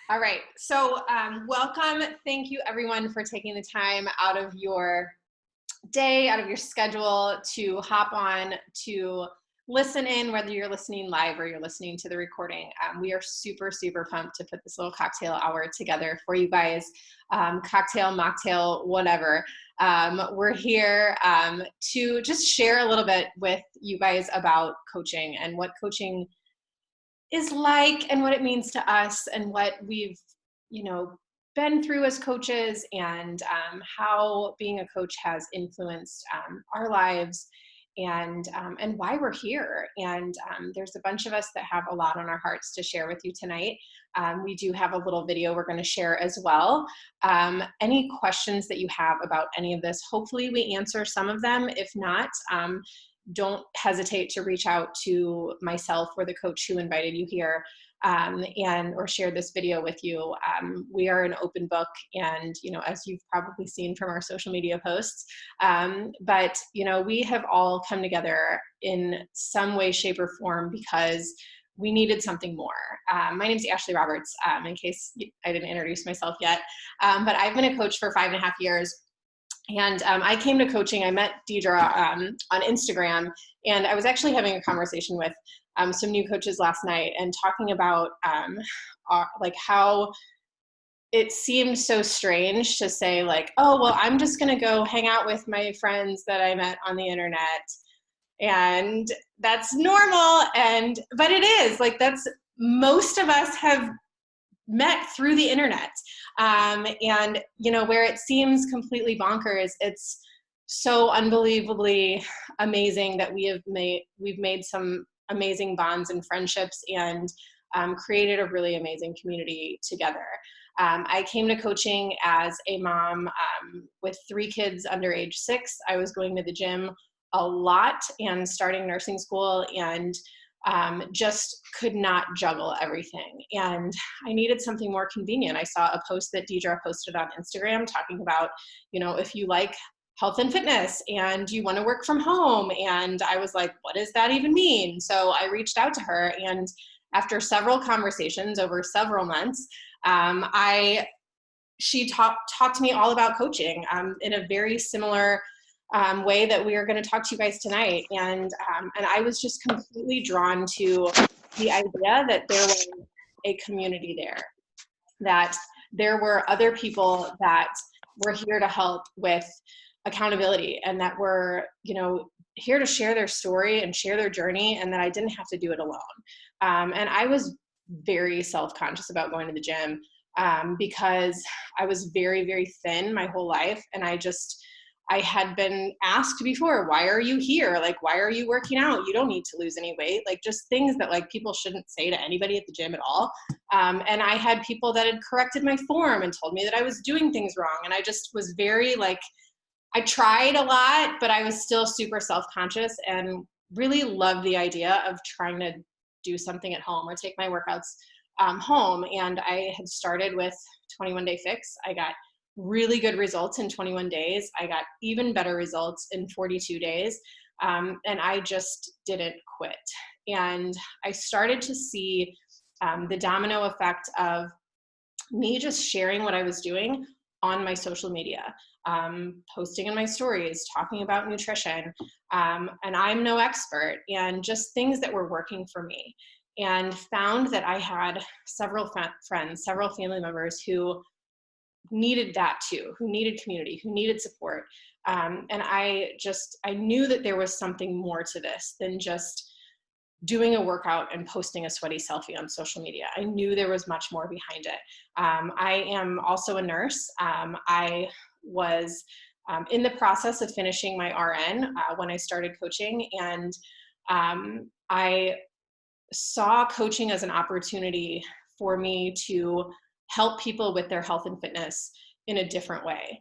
All right. So, welcome. Thank you, everyone, for taking the time out of your day, out of your schedule to hop on to listen in, whether you're listening live or you're listening to the recording. We are super, super pumped to put this little cocktail hour together for you guys. Cocktail, mocktail, whatever. We're here to just share a little bit with you guys about coaching and what coaching is like and what it means to us and what we've you know been through as coaches and how being a coach has influenced our lives and why we're here and there's a bunch of us that have a lot on our hearts to share with you tonight. We do have a little video we're going to share as well. Any questions that you have about any of this, hopefully we answer some of them. If not, don't hesitate to reach out to myself or the coach who invited you here, and or share this video with you. We are an open book, and as you've probably seen from our social media posts, but we have all come together in some way, shape, or form because we needed something more. My name is Ashley Roberts, in case I didn't introduce myself yet, but I've been a coach for 5.5 years. And I came to coaching, I met Deidre on Instagram, and I was actually having a conversation with some new coaches last night and talking about like how it seemed so strange to say like, oh, well, I'm just gonna go hang out with my friends that I met on the internet. And that's normal. But it is like, that's, most of us have met through the internet. And where it seems completely bonkers, it's so unbelievably amazing that we've made some amazing bonds and friendships and created a really amazing community together. I came to coaching as a mom with 3 kids under age 6. I was going to the gym a lot and starting nursing school, and just could not juggle everything. And I needed something more convenient. I saw a post that Deidre posted on Instagram talking about, if you like health and fitness and you want to work from home. And I was like, what does that even mean? So I reached out to her, and after several conversations over several months, she talked to me all about coaching in a very similar way that we are going to talk to you guys tonight. And I was just completely drawn to the idea that there was a community there, that there were other people that were here to help with accountability, and that were, here to share their story and share their journey, and that I didn't have to do it alone. And I was very self-conscious about going to the gym because I was very, very thin my whole life. And I had been asked before, why are you here? Like, why are you working out? You don't need to lose any weight. Like, just things that like people shouldn't say to anybody at the gym at all. And I had people that had corrected my form and told me that I was doing things wrong. And I just was very like, I tried a lot, but I was still super self-conscious and really loved the idea of trying to do something at home or take my workouts home. And I had started with 21 Day Fix. I got really good results in 21 days. I got even better results in 42 days. And I just didn't quit. And I started to see the domino effect of me just sharing what I was doing on my social media, posting in my stories, talking about nutrition. And I'm no expert, and just things that were working for me. And found that I had several friends, several family members who needed that too, who needed community, who needed support. And I knew that there was something more to this than just doing a workout and posting a sweaty selfie on social media. I knew there was much more behind it. I am also a nurse. I was in the process of finishing my RN when I started coaching, and I saw coaching as an opportunity for me to help people with their health and fitness in a different way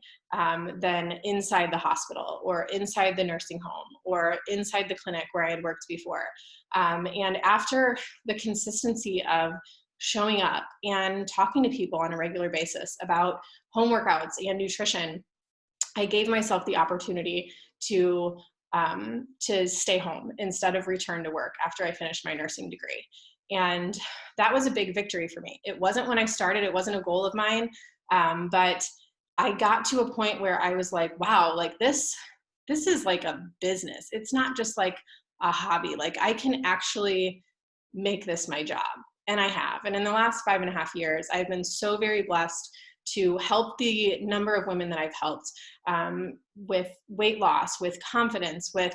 than inside the hospital or inside the nursing home or inside the clinic where I had worked before. And after the consistency of showing up and talking to people on a regular basis about home workouts and nutrition, I gave myself the opportunity to stay home instead of return to work after I finished my nursing degree. And that was a big victory for me. It wasn't when I started, it wasn't a goal of mine. But I got to a point where I was like, wow, like this is like a business. It's not just like a hobby. Like I can actually make this my job. And I have. And in the last 5.5 years, I've been so very blessed to help the number of women that I've helped with weight loss, with confidence, with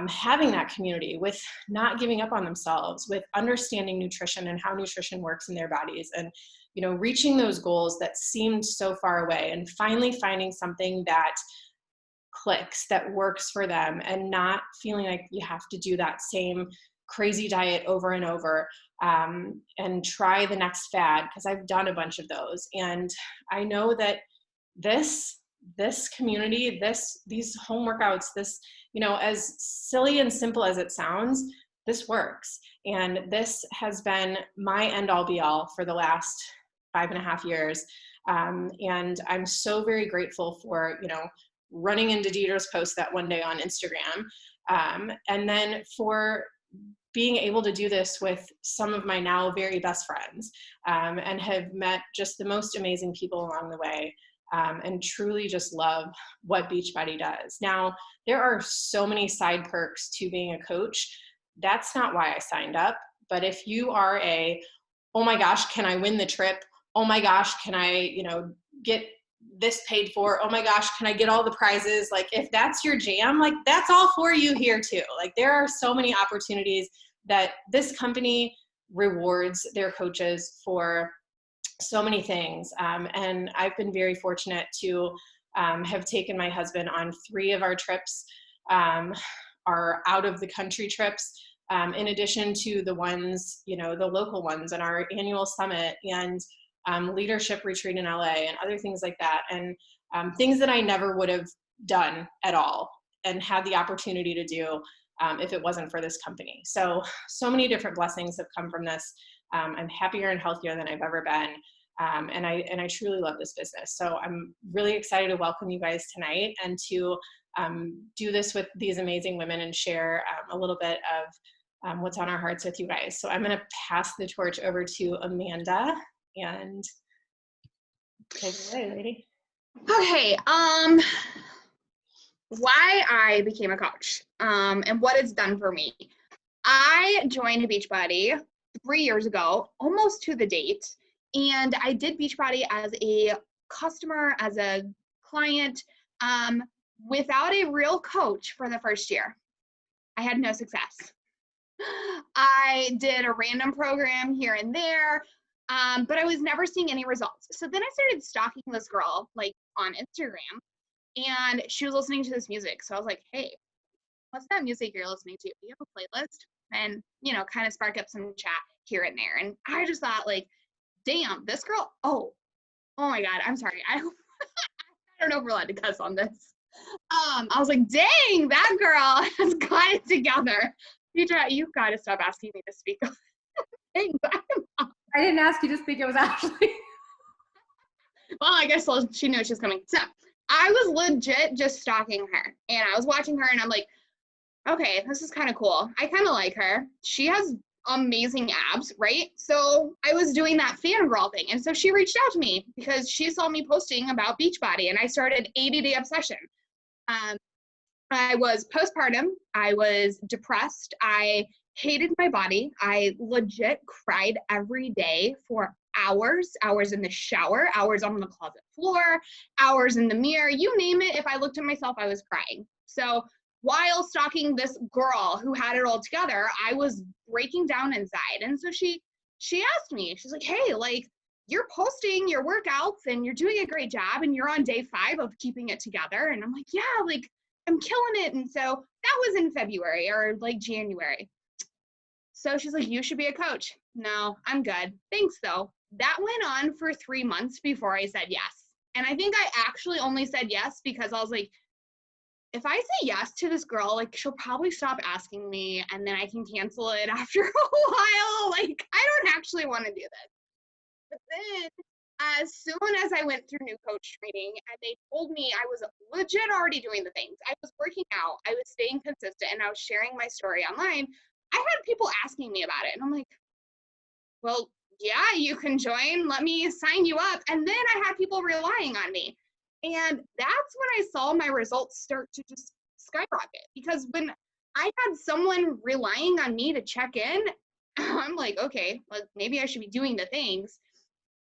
having that community, with not giving up on themselves, with understanding nutrition and how nutrition works in their bodies, and reaching those goals that seemed so far away, and finally finding something that clicks, that works for them, and not feeling like you have to do that same crazy diet over and over and try the next fad, because I've done a bunch of those. And I know that this community, these home workouts, this, as silly and simple as it sounds, this works. And this has been my end all be all for the last 5.5 years. And I'm so very grateful for, running into Deidre's post that one day on Instagram. And then for being able to do this with some of my now very best friends, and have met just the most amazing people along the way, and truly just love what Beachbody does. Now, there are so many side perks to being a coach. That's not why I signed up. But if you are oh my gosh, can I win the trip? Oh my gosh, can I, get this paid for? Oh my gosh, can I get all the prizes? Like if that's your jam, like that's all for you here too. Like there are so many opportunities that this company rewards their coaches for so many things. And I've been very fortunate to have taken my husband on 3 of our trips, our out of the country trips, in addition to the ones, the local ones, and our annual summit, and leadership retreat in LA, and other things like that. And things that I never would have done at all and had the opportunity to do if it wasn't for this company. So many different blessings have come from this. I'm happier and healthier than I've ever been. And I truly love this business. So I'm really excited to welcome you guys tonight, and to do this with these amazing women and share a little bit of what's on our hearts with you guys. So I'm going to pass the torch over to Amanda, and take it away, lady. Okay, why I became a coach, and what it's done for me. I joined Beachbody 3 years ago, almost to the date, and I did Beachbody as a customer, as a client, without a real coach for the first year. I had no success. I did a random program here and there, but I was never seeing any results. So then I started stalking this girl, like on Instagram, and she was listening to this music. So I was like, hey, what's that music you're listening to? Do you have a playlist? And, kind of spark up some chat here and there. And I just thought, like, damn, this girl, oh my God, I'm sorry. I don't know if we're allowed to cuss on this. I was like, dang, that girl has got it together. Deidre, you've got to stop asking me to speak on things. I didn't ask you to speak, it was Ashley. Well, I guess she knew she was coming. So I was legit just stalking her, and I was watching her, and I'm like, okay, this is kind of cool. I kind of like her. She has amazing abs, right? So I was doing that fangirl thing. And so she reached out to me because she saw me posting about Beachbody, and I started 80-day obsession. I was postpartum. I was depressed. I hated my body. I legit cried every day for hours in the shower, hours on the closet floor, hours in the mirror, you name it. If I looked at myself, I was crying. So while stalking this girl who had it all together, I was breaking down inside. And so she asked me, she's like, hey, like, you're posting your workouts and you're doing a great job and you're on day 5 of keeping it together. And I'm like, yeah, like, I'm killing it. And so that was in February or like January. So she's like, you should be a coach. No, I'm good. Thanks though. That went on for 3 months before I said yes. And I think I actually only said yes because I was like, if I say yes to this girl, like, she'll probably stop asking me and then I can cancel it after a while. Like, I don't actually want to do this. But then as soon as I went through new coach training and they told me I was legit already doing the things, I was working out, I was staying consistent, and I was sharing my story online, I had people asking me about it. And I'm like, well, yeah, you can join. Let me sign you up. And then I had people relying on me. And that's when I saw my results start to just skyrocket. Because when I had someone relying on me to check in, I'm like, okay, well, maybe I should be doing the things.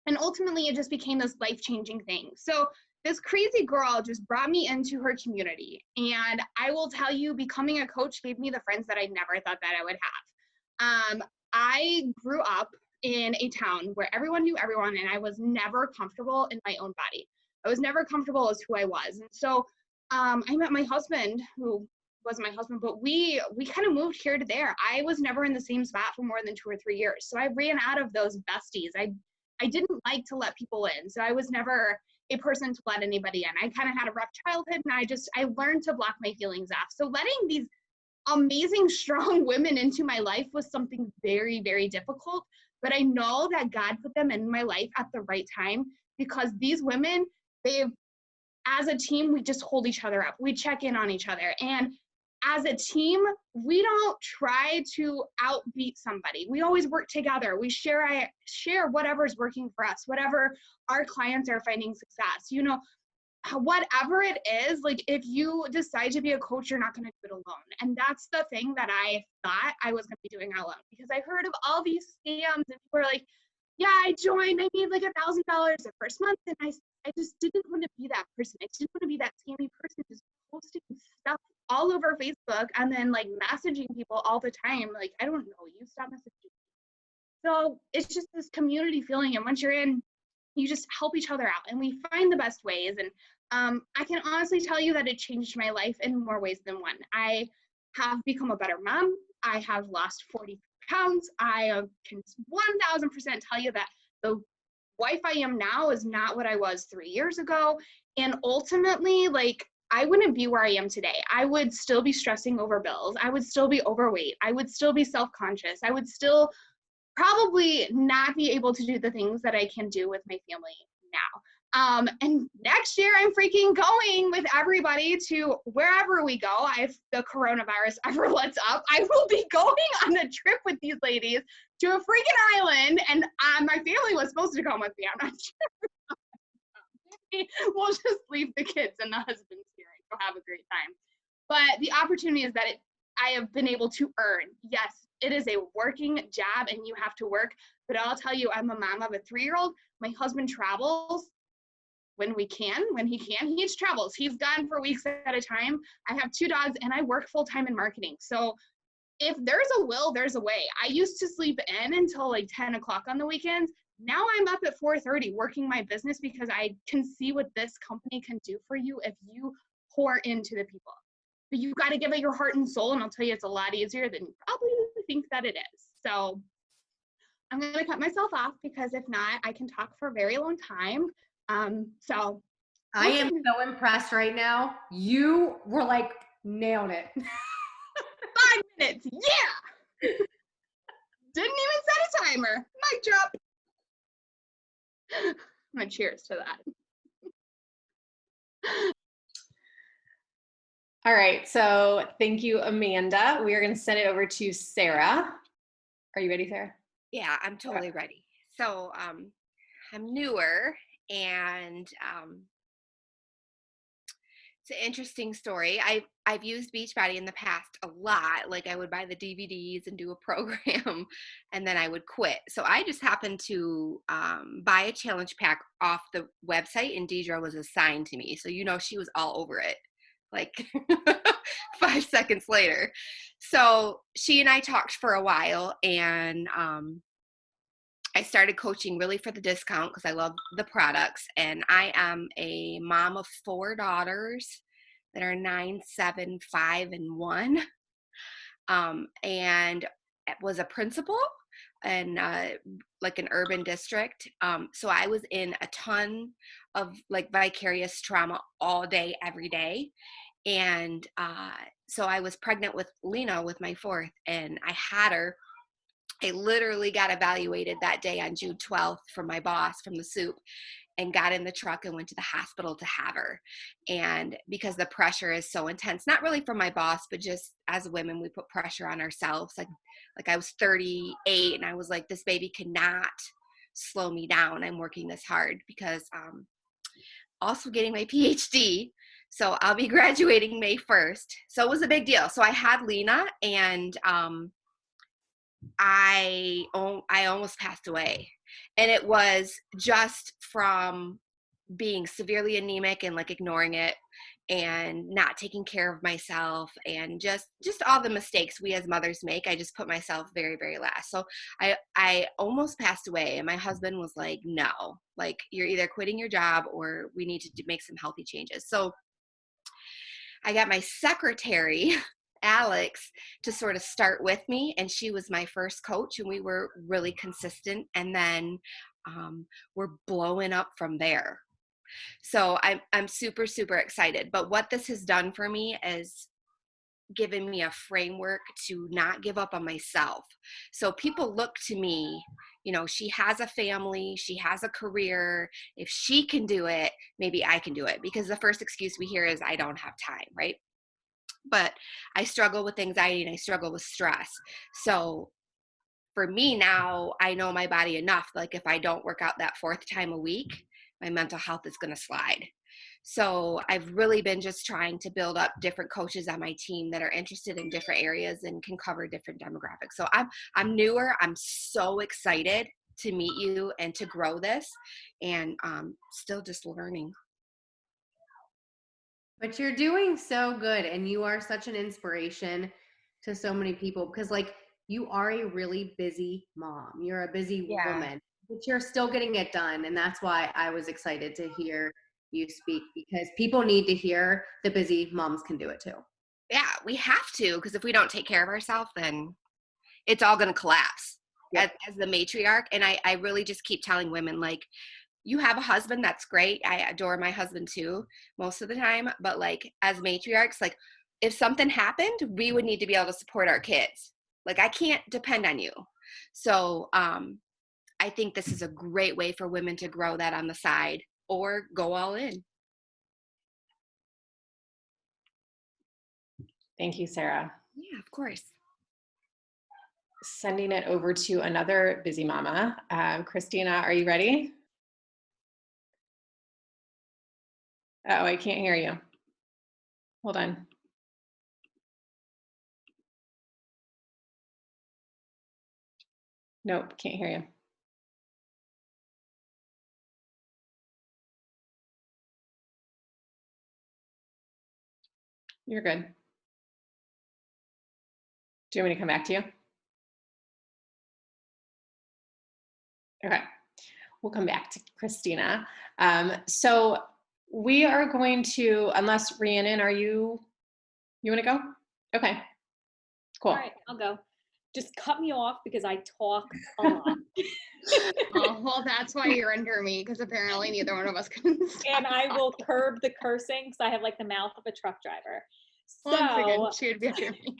And ultimately, it just became this life-changing thing. So this crazy girl just brought me into her community. And I will tell you, becoming a coach gave me the friends that I never thought that I would have. I grew up in a town where everyone knew everyone, and I was never comfortable in my own body. I was never comfortable as who I was. And so I met my husband, who was my husband, but we kind of moved here to there. I was never in the same spot for more than 2 or 3 years. So I ran out of those besties. I didn't like to let people in. So I was never a person to let anybody in. I kind of had a rough childhood, and I learned to block my feelings off. So letting these amazing, strong women into my life was something very, very difficult. But I know that God put them in my life at the right time, because these women, as a team, we just hold each other up. We check in on each other. And as a team, we don't try to outbeat somebody. We always work together. We share whatever's working for us, whatever our clients are finding success. You know, whatever it is, like if you decide to be a coach, you're not going to do it alone. And that's the thing that I thought I was going to be doing alone, because I heard of all these scams and people are like, yeah, I joined, I made like $1,000 the first month. And I just didn't want to be that person. I didn't want to be that scammy person just posting stuff all over Facebook and then like messaging people all the time. Like, I don't know you, stop messaging. So it's just this community feeling. And once you're in, you just help each other out, and we find the best ways. And I can honestly tell you that it changed my life in more ways than one. I have become a better mom. I have lost 40 pounds. I can 1000% tell you that the wife I am now is not what I was 3 years ago. And ultimately, like, I wouldn't be where I am today. I would still be stressing over bills. I would still be overweight. I would still be self-conscious. I would still probably not be able to do the things that I can do with my family now. And next year, I'm freaking going with everybody to wherever we go. If the coronavirus ever lets up, I will be going on a trip with these ladies to a freaking island. And my family was supposed to come with me. I'm not sure. We'll just leave the kids and the husbands here and go have a great time. But the opportunity is that I have been able to earn. Yes, it is a working job and you have to work, but I'll tell you, I'm a mom of a 3-year-old. My husband travels when he can, he just travels. He's gone for weeks at a time. I have 2 dogs and I work full-time in marketing. So if there's a will, there's a way. I used to sleep in until like 10 o'clock on the weekends. Now I'm up at 4:30 working my business, because I can see what this company can do for you if you pour into the people. But you've got to give it your heart and soul, and I'll tell you, it's a lot easier than you probably think that it is. So I'm going to cut myself off, because if not, I can talk for a very long time. So I am so impressed right now. You were like nailing it. 5 minutes, yeah. Didn't even set a timer. Mic drop. I'm gonna cheers to that. All right, so thank you, Amanda. We are going to send it over to Sarah. Are you ready, Sarah? Yeah, I'm totally ready. So I'm newer, and it's an interesting story. I've used Beachbody in the past a lot. Like, I would buy the DVDs and do a program, and then I would quit. So I just happened to buy a challenge pack off the website, and Deidre was assigned to me. So, she was all over it, like 5 seconds later. So she and I talked for a while, and I started coaching really for the discount because I love the products. And I am a mom of 4 daughters that are 9, 7, 5, and 1. And was a principal in like an urban district. So I was in a ton of like vicarious trauma all day, every day. And so I was pregnant with Lena, with my 4th, and I had her I literally got evaluated that day on June 12th from my boss from the soup, and got in the truck and went to the hospital to have her. And because the pressure is so intense, not really from my boss, but just as women, we put pressure on ourselves. Like I was 38 and I was like, this baby cannot slow me down. I'm working this hard because also getting my PhD. So I'll be graduating May 1st. So it was a big deal. So I had Lena, and I almost passed away. And it was just from being severely anemic and like ignoring it and not taking care of myself, and just all the mistakes we as mothers make. I just put myself very, very last. So I almost passed away, and my husband was like, no, like you're either quitting your job or we need to make some healthy changes. So I got my secretary Alex to sort of start with me, and she was my first coach, and we were really consistent, and then we're blowing up from there. So I'm super, super excited. But what this has done for me is given me a framework to not give up on myself. So people look to me, she has a family, she has a career. If she can do it, maybe I can do it, because the first excuse we hear is I don't have time, right? But I struggle with anxiety and I struggle with stress. So for me now, I know my body enough. Like if I don't work out that fourth time a week, my mental health is going to slide. So I've really been just trying to build up different coaches on my team that are interested in different areas and can cover different demographics. So I'm newer. I'm so excited to meet you and to grow this, and still just learning. But you're doing so good, and you are such an inspiration to so many people, because like you are a really busy mom. You're a busy woman, but you're still getting it done. And that's why I was excited to hear you speak, because people need to hear the busy moms can do it too. Yeah, we have to, because if we don't take care of ourselves, then it's all going to collapse. Yep. As the matriarch. And I really just keep telling women, like, you have a husband, that's great. I adore my husband too, most of the time. But like as matriarchs, like if something happened, we would need to be able to support our kids. Like I can't depend on you. So I think this is a great way for women to grow that on the side or go all in. Thank you, Sarah. Yeah, of course. Sending it over to another busy mama. Christina, are you ready? Oh, I can't hear you. Hold on. Nope, can't hear you. You're good. Do you want me to come back to you? Okay, we'll come back to Christina. So we are going to, unless Rhiannon, you want to go? Okay, cool. All right, I'll go. Just cut me off because I talk a lot. Oh, well, that's why you're under me, because apparently neither one of us can stop And I will talking. curb the cursing because I have like the mouth of a truck driver. Once again, So, she would be under me.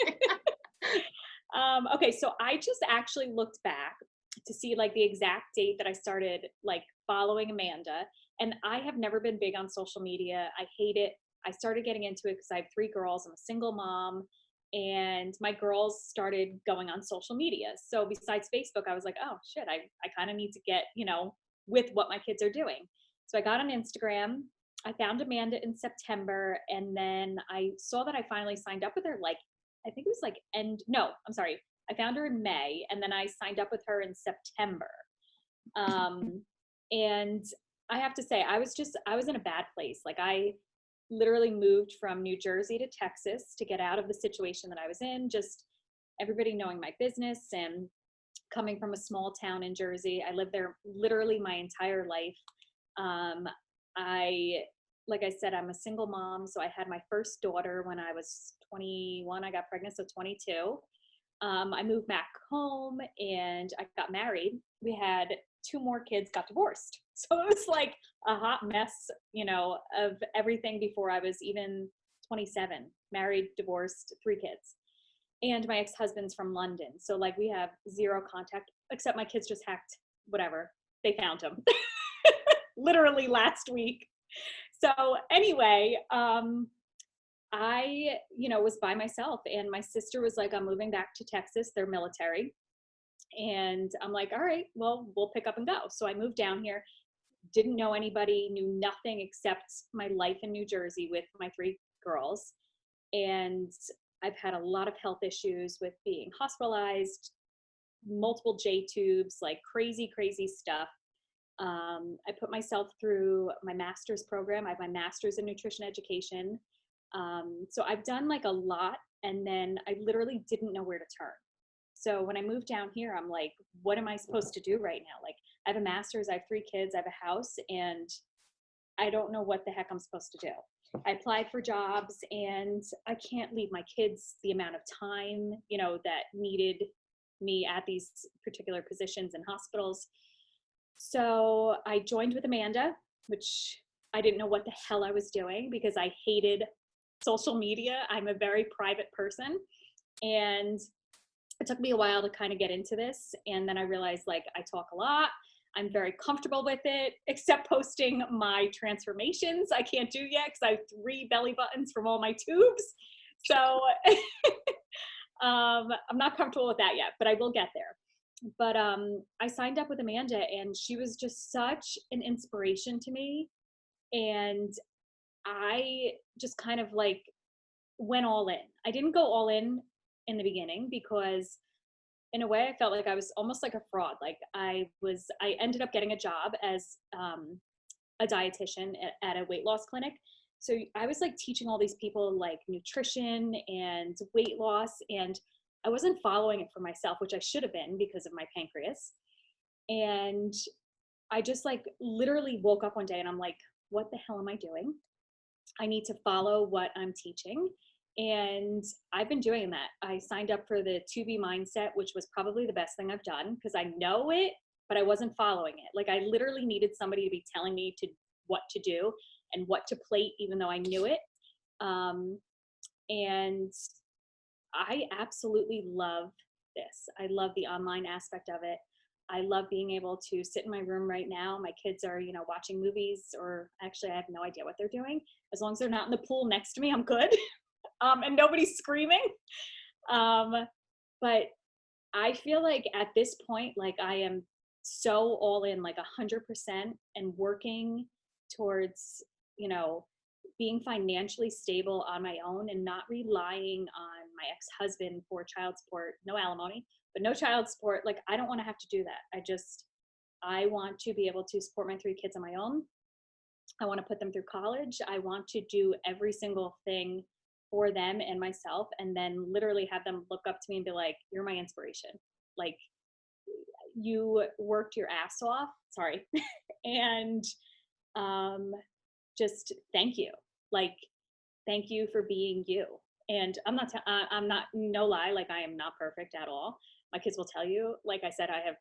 okay, so I just actually looked back to see like the exact date that I started like following Amanda. And I have never been big on social media. I hate it. I started getting into it because I have 3 girls. I'm a single mom. And my girls started going on social media. So besides Facebook, I was like, oh shit, I kind of need to get, with what my kids are doing. So I got on Instagram. I found Amanda in September. And then I saw that I finally signed up with her. Like, I think it was like I found her in May, and then I signed up with her in September. And I have to say, I was in a bad place. Like I literally moved from New Jersey to Texas to get out of the situation that I was in, just everybody knowing my business, and coming from a small town in Jersey. I lived there literally my entire life. Like I said, I'm a single mom. So I had my first daughter when I was 21. I got pregnant, so 22. I moved back home and I got married. We had 2 more kids, got divorced. So it was like a hot mess, of everything before I was even 27. Married, divorced, 3 kids. And my ex-husband's from London. So like we have zero contact, except my kids just hacked whatever. They found him literally last week. So anyway, I, was by myself, and my sister was like, I'm moving back to Texas. They're military. And I'm like, all right, well, we'll pick up and go. So I moved down here, didn't know anybody, knew nothing except my life in New Jersey with my 3 girls. And I've had a lot of health issues with being hospitalized, multiple J tubes, like crazy, crazy stuff. I put myself through my master's program. I have my master's in nutrition education. So I've done like a lot, and then I literally didn't know where to turn. So when I moved down here, I'm like, what am I supposed to do right now? Like, I have a master's, I have 3 kids, I have a house, and I don't know what the heck I'm supposed to do. I applied for jobs, and I can't leave my kids the amount of time, that needed me at these particular positions in hospitals. So I joined with Amanda, which I didn't know what the hell I was doing because I hated social media. I'm a very private person, and it took me a while to kind of get into this. And then I realized, like, I talk a lot. I'm very comfortable with it, except posting my transformations. I can't do yet because I have 3 belly buttons from all my tubes. So I'm not comfortable with that yet, but I will get there. But I signed up with Amanda, and she was just such an inspiration to me. And I just kind of like went all in. I didn't go all in the beginning because in a way I felt like I was almost like a fraud. Like I ended up getting a job as a dietitian at a weight loss clinic. So I was like teaching all these people like nutrition and weight loss, and I wasn't following it for myself, which I should have been because of my pancreas. And I just like literally woke up one day and I'm like, what the hell am I doing? I need to follow what I'm teaching. And I've been doing that. I signed up for the 2B mindset, which was probably the best thing I've done because I know it, but I wasn't following it. Like I literally needed somebody to be telling me what to do and what to plate, even though I knew it. And I absolutely love this. I love the online aspect of it. I love being able to sit in my room right now. My kids are, watching movies, or actually I have no idea what they're doing. As long as they're not in the pool next to me, I'm good. And nobody's screaming. But I feel like at this point, like I am so all in, like 100%, and working towards, being financially stable on my own and not relying on my ex-husband for child support, no alimony, but no child support. Like, I don't want to have to do that. I want to be able to support my 3 kids on my own. I want to put them through college. I want to do every single thing for them and myself, and then literally have them look up to me and be like, you're my inspiration. Like, you worked your ass off. Sorry. And just thank you. Like, thank you for being you. And I'm not, no lie, like I am not perfect at all. My kids will tell you, like I said, I have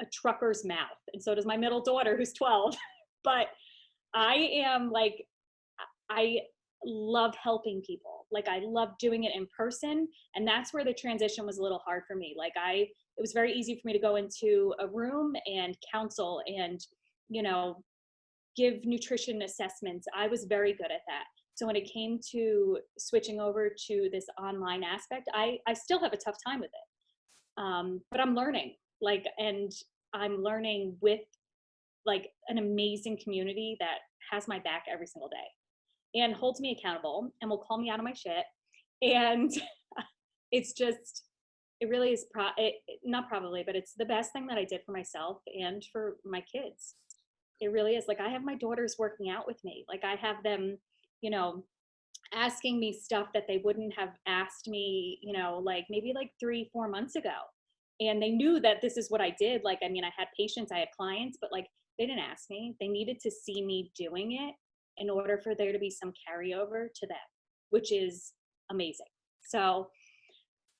a trucker's mouth, and so does my middle daughter who's 12. But I am like, I love helping people. Like I love doing it in person. And that's where the transition was a little hard for me. Like it was very easy for me to go into a room and counsel and, give nutrition assessments. I was very good at that. So when it came to switching over to this online aspect, I still have a tough time with it. But I'm learning, and I'm learning with like an amazing community that has my back every single day and holds me accountable and will call me out of my shit. And it's just, it really is not probably, but it's the best thing that I did for myself and for my kids. It really is. Like I have my daughters working out with me. Like I have them, asking me stuff that they wouldn't have asked me, like maybe like 3-4 months ago. And they knew that this is what I did. Like, I mean, I had patients, I had clients, but like they didn't ask me. They needed to see me doing it in order for there to be some carryover to them, which is amazing. So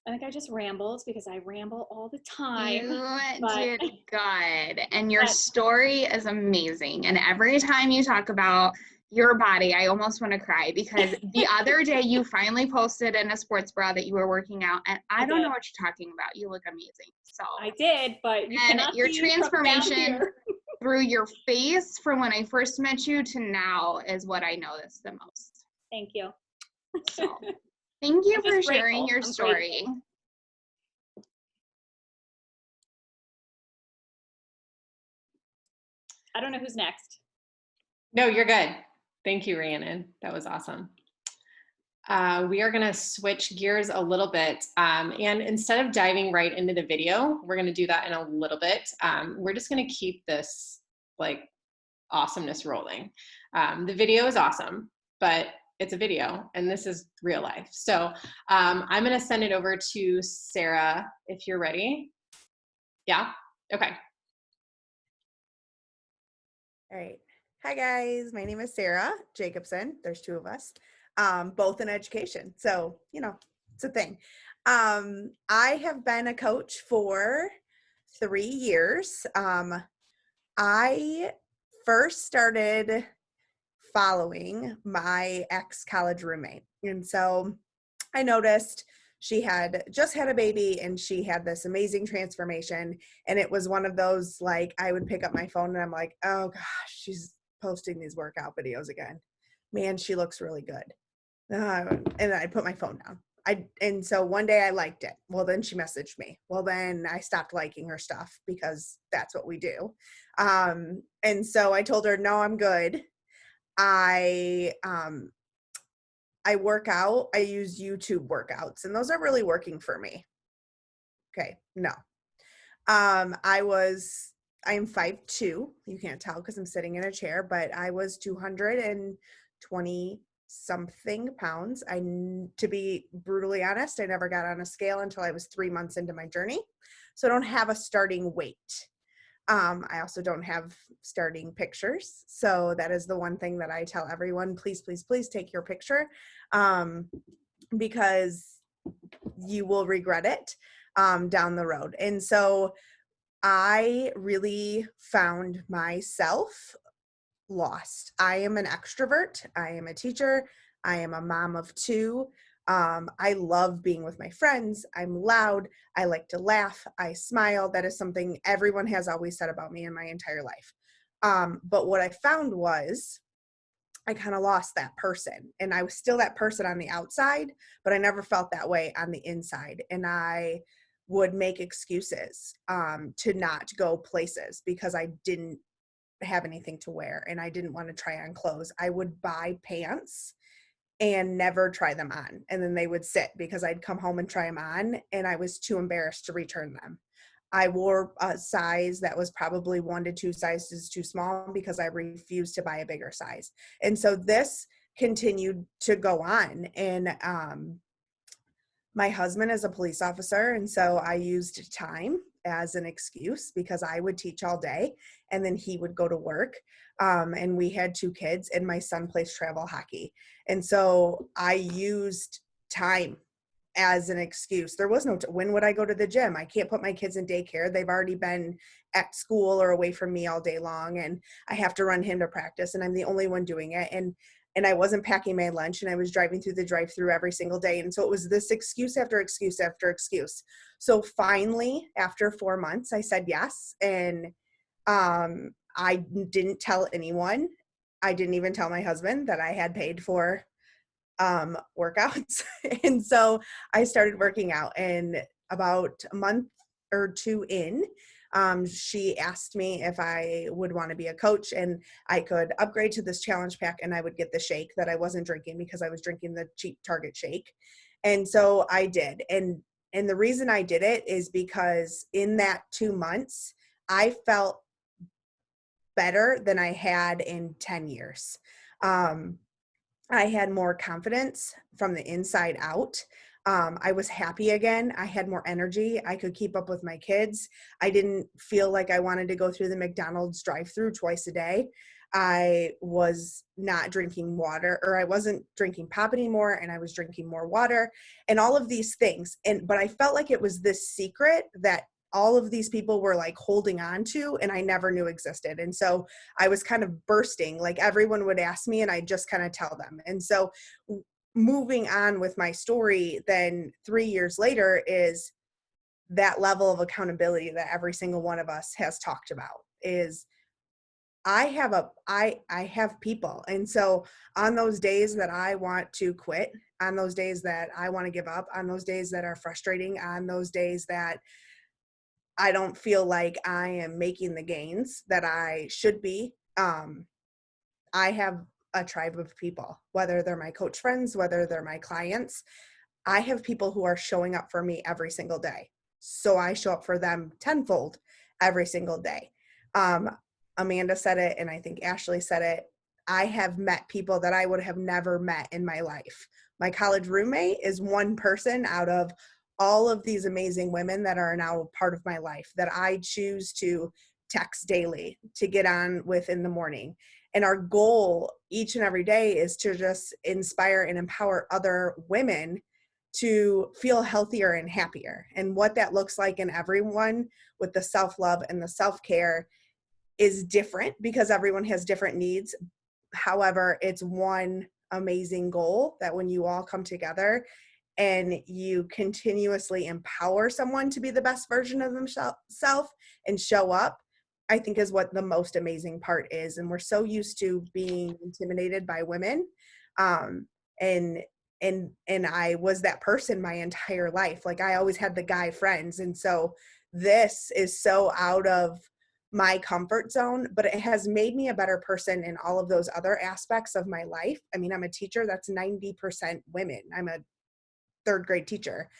I think I just rambled because I ramble all the time. You did good. And your story is amazing. And every time you talk about your body. I almost want to cry because the other day you finally posted in a sports bra that you were working out, and I don't know what you're talking about. You look amazing. So I did, but you and cannot your see from down transformation here. through your face from when I first met you to now is what I noticed the most. Thank you. So thank you I'm for just sharing grateful. your I'm story. grateful. I don't know who's next. No, you're good. Thank you, Rhiannon. That was awesome. We are going to switch gears a little bit. And instead of diving right into the video, we're going to do that in a little bit. We're just going to keep this like awesomeness rolling. The video is awesome, but it's a video and this is real life. So I'm going to send it over to Sarah if you're ready. Yeah? Okay. All right. Hi, guys. My name is Sarah Jacobson. There's two of us, both in education. So, it's a thing. I have been a coach for 3 years. I first started following my ex-college roommate. And so I noticed she had just had a baby and she had this amazing transformation. And it was one of those, like, I would pick up my phone and I'm like, oh gosh, she's posting these workout videos again. Man, she looks really good. And I put my phone down. And so one day I liked it. Well, then she messaged me. Well, then I stopped liking her stuff because that's what we do. And so I told her, no, I'm good. I work out. I use YouTube workouts, and those are really working for me. Okay, no. I am 5'2". You can't tell because I'm sitting in a chair, but I was 220 something pounds. To be brutally honest, I never got on a scale until I was 3 months into my journey. So I don't have a starting weight. I also don't have starting pictures. So that is the one thing that I tell everyone, please, please, please take your picture, because you will regret it down the road. And so I really found myself lost. I am an extrovert. I am a teacher. I am a mom of 2. I love being with my friends. I'm loud. I like to laugh. I smile. That is something everyone has always said about me in my entire life. But what I found was I kind of lost that person, and I was still that person on the outside, but I never felt that way on the inside. And I would make excuses to not go places because I didn't have anything to wear and I didn't want to try on clothes. I would buy pants and never try them on. And then they would sit because I'd come home and try them on and I was too embarrassed to return them. I wore a size that was probably 1 to 2 sizes too small because I refused to buy a bigger size. And so this continued to go on. And my husband is a police officer, and so I used time as an excuse because I would teach all day and then he would go to work. And we had 2 kids and my son plays travel hockey. And so I used time as an excuse. There was no, when would I go to the gym? I can't put my kids in daycare. They've already been at school or away from me all day long. And I have to run him to practice and I'm the only one doing it. And I wasn't packing my lunch and I was driving through the drive-through every single day. And so it was this excuse after excuse after excuse. So finally, after 4 months, I said yes. And I didn't tell anyone. I didn't even tell my husband that I had paid for workouts. And so I started working out, and about a month or 2 in, she asked me if I would want to be a coach and I could upgrade to this challenge pack and I would get the shake that I wasn't drinking because I was drinking the cheap Target shake. And so I did. And the reason I did it is because in that 2 months, I felt better than I had in 10 years. I had more confidence from the inside out. I was happy again. I had more energy. I could keep up with my kids. I didn't feel like I wanted to go through the McDonald's drive-through twice a day. I was not drinking water, or I wasn't drinking pop anymore, and I was drinking more water and all of these things. But I felt like it was this secret that all of these people were like holding on to and I never knew existed. And so I was kind of bursting, like everyone would ask me and I just kind of tell them. And so moving on with my story then 3 years later is that level of accountability that every single one of us has talked about is I have people. And so on those days that I want to quit, on those days that I want to give up, on those days that are frustrating, on those days that I don't feel like I am making the gains that I should be, I have a tribe of people, whether they're my coach friends, whether they're my clients. I have people who are showing up for me every single day. So I show up for them tenfold every single day. Amanda said it, and I think Ashley said it. I have met people that I would have never met in my life. My college roommate is one person out of all of these amazing women that are now part of my life that I choose to text daily, to get on with in the morning. And our goal each and every day is to just inspire and empower other women to feel healthier and happier. And what that looks like in everyone with the self-love and the self-care is different because everyone has different needs. However, it's one amazing goal that when you all come together and you continuously empower someone to be the best version of themselves and show up, I think is what the most amazing part is. And we're so used to being intimidated by women. And I was that person my entire life. Like I always had the guy friends. And so this is so out of my comfort zone, but it has made me a better person in all of those other aspects of my life. I mean, I'm a teacher that's 90% women. I'm a third grade teacher,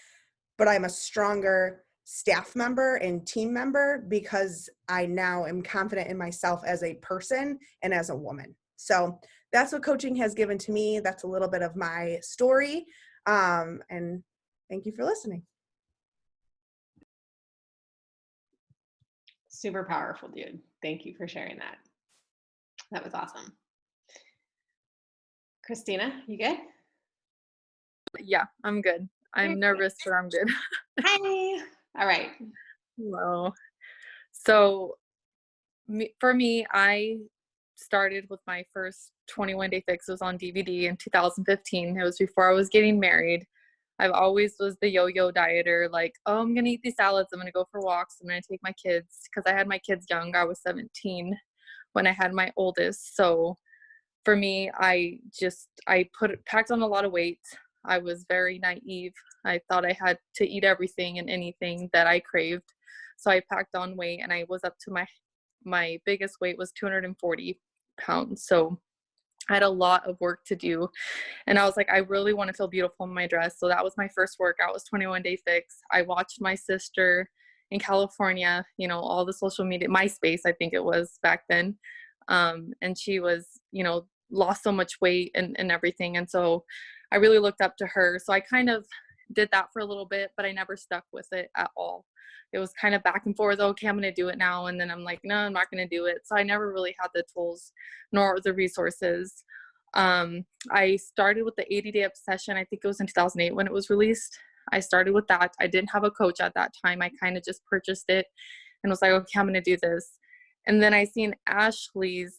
but I'm a stronger staff member and team member because I now am confident in myself as a person and as a woman. So that's what coaching has given to me. That's a little bit of my story. And thank you for listening. Super powerful, dude. Thank you for sharing that. That was awesome. Christina, you good? Yeah, I'm good. I'm nervous, but I'm good. Hi. All right. Hello. So for me, I started with my first 21 Day Fix. It was on DVD in 2015. It was before I was getting married. I've always was the yo-yo dieter, like, oh, I'm going to eat these salads. I'm going to go for walks. I'm going to take my kids because I had my kids young. I was 17 when I had my oldest. So for me, I packed on a lot of weight. I was very naive. I thought I had to eat everything and anything that I craved. So I packed on weight and I was up to my biggest weight was 240 pounds. So I had a lot of work to do. And I was like, I really want to feel beautiful in my dress. So that was my first workout, was 21 Day Fix. I watched my sister in California, all the social media, MySpace, I think it was back then. And she was, lost so much weight and everything. And so I really looked up to her. So I kind of did that for a little bit, but I never stuck with it at all. It was kind of back and forth. Okay, I'm going to do it now. And then I'm like, no, I'm not going to do it. So I never really had the tools nor the resources. I started with the 80-Day Obsession. I think it was in 2008 when it was released. I started with that. I didn't have a coach at that time. I kind of just purchased it and was like, okay, I'm going to do this. And then I seen Ashley's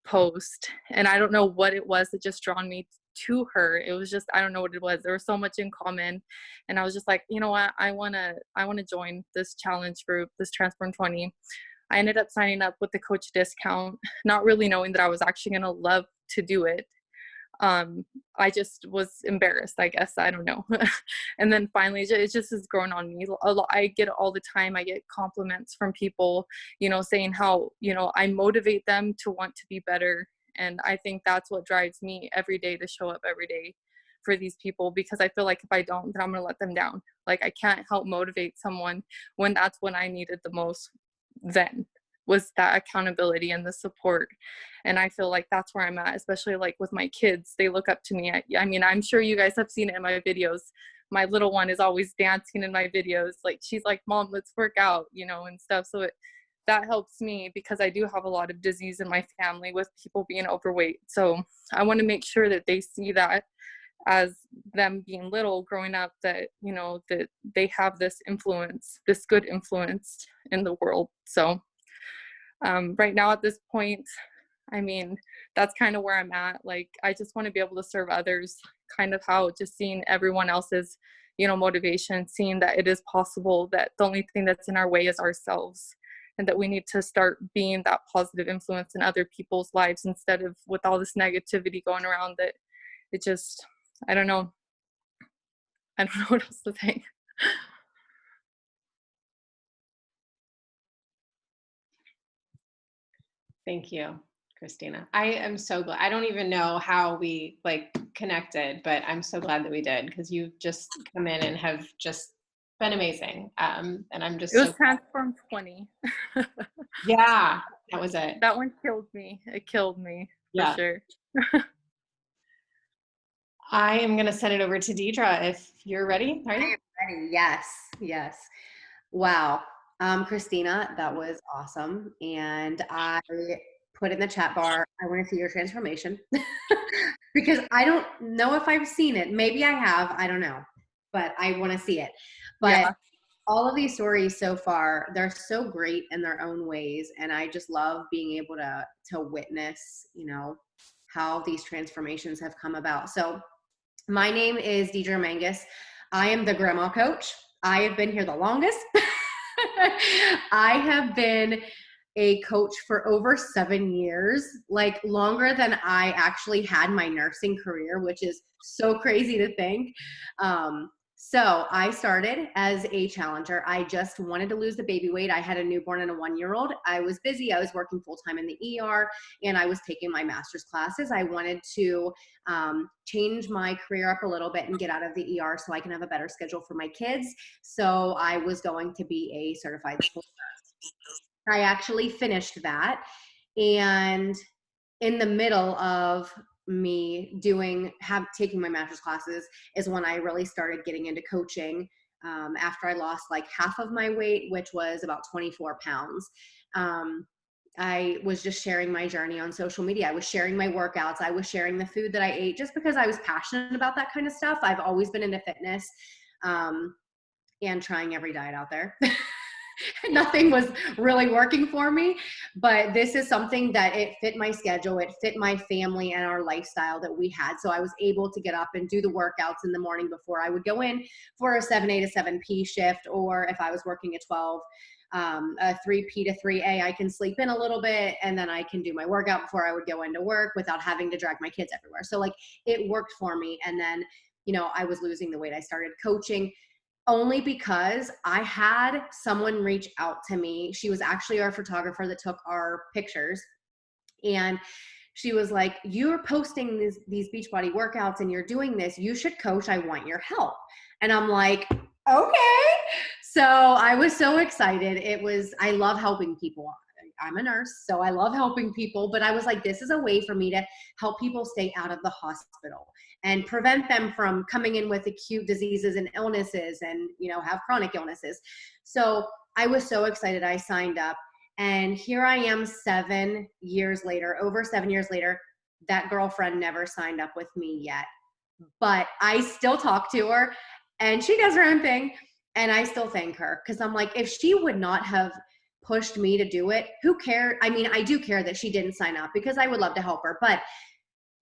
post, and I don't know what it was that just drawn me to her. It was just, I don't know what it was. There was so much in common. And I was just like, you know what? I want to join this challenge group, this Transform 20. I ended up signing up with the coach discount, not really knowing that I was actually going to love to do it. I just was embarrassed, I guess. I don't know. And then finally, it just has grown on me a lot. I get it all the time. I get compliments from people, saying how, I motivate them to want to be better. And I think that's what drives me every day to show up every day for these people, because I feel like if I don't, then I'm going to let them down. Like I can't help motivate someone when that's when I needed the most then, was that accountability and the support. And I feel like that's where I'm at, especially like with my kids. They look up to me. I mean, I'm sure you guys have seen it in my videos. My little one is always dancing in my videos. Like she's like, Mom, let's work out, and stuff. So that helps me because I do have a lot of disease in my family with people being overweight. So I want to make sure that they see that as them being little, growing up, that, you know, that they have this influence, this good influence in the world. So right now at this point, I mean, that's kind of where I'm at. Like, I just want to be able to serve others, kind of how just seeing everyone else's, you know, motivation, seeing that it is possible, that the only thing that's in our way is ourselves, and that we need to start being that positive influence in other people's lives instead of with all this negativity going around, that it just, I don't know. I don't know what else to say. Thank you, Christina. I am so glad. I don't even know how we like connected, but I'm so glad that we did, because you've just come in and have just been amazing. And I'm just It was so Transform 20. yeah, that was it. That one killed me. It killed me for Yeah. sure. I am going to send it over to Deidre if you're ready. Are you? Ready? Yes, yes. Wow. Christina, that was awesome. And I put in the chat bar, I want to see your transformation because I don't know if I've seen it. Maybe I have, I don't know, but I want to see it. But Yeah. all of these stories so far, they're so great in their own ways. And I just love being able to witness, you know, how these transformations have come about. So my name is Deidre Mangus. I am the grandma coach. I have been here the longest. I have been a coach for over 7 years, like longer than I actually had my nursing career, which is so crazy to think. So I started as a challenger. I just wanted to lose the baby weight. I had a newborn and a 1-year-old. I was busy. I was working full-time in the ER, and I was taking my master's classes. I wanted to change my career up a little bit and get out of the ER so I can have a better schedule for my kids. So I was going to be a certified school nurse. I actually finished that, and in the middle of me taking my master's classes is when I really started getting into coaching, after I lost like half of my weight, which was about 24 pounds. I was just sharing my journey on social media. I was sharing my workouts. I was sharing the food that I ate just because I was passionate about that kind of stuff. I've always been into fitness, and trying every diet out there. Nothing was really working for me, but this is something that it fit my schedule. It fit my family and our lifestyle that we had. So I was able to get up and do the workouts in the morning before I would go in for a 7A to 7P shift, or if I was working a 12, a 3P to 3A, I can sleep in a little bit and then I can do my workout before I would go into work without having to drag my kids everywhere. So like it worked for me. And then, you know, I was losing the weight. I started coaching only because I had someone reach out to me. She was actually our photographer that took our pictures. And she was like, you're posting these Beachbody workouts and you're doing this. You should coach. I want your help. And I'm like, okay. So I was so excited. I love helping people. I'm a nurse, so I love helping people, but I was like, this is a way for me to help people stay out of the hospital and prevent them from coming in with acute diseases and illnesses and, you know, have chronic illnesses. So I was so excited. I signed up, and here I am 7 years later, over 7 years later. That girlfriend never signed up with me yet, but I still talk to her and she does her own thing. And I still thank her, because I'm like, if she would not have pushed me to do it, who cared? I mean, I do care that she didn't sign up because I would love to help her, but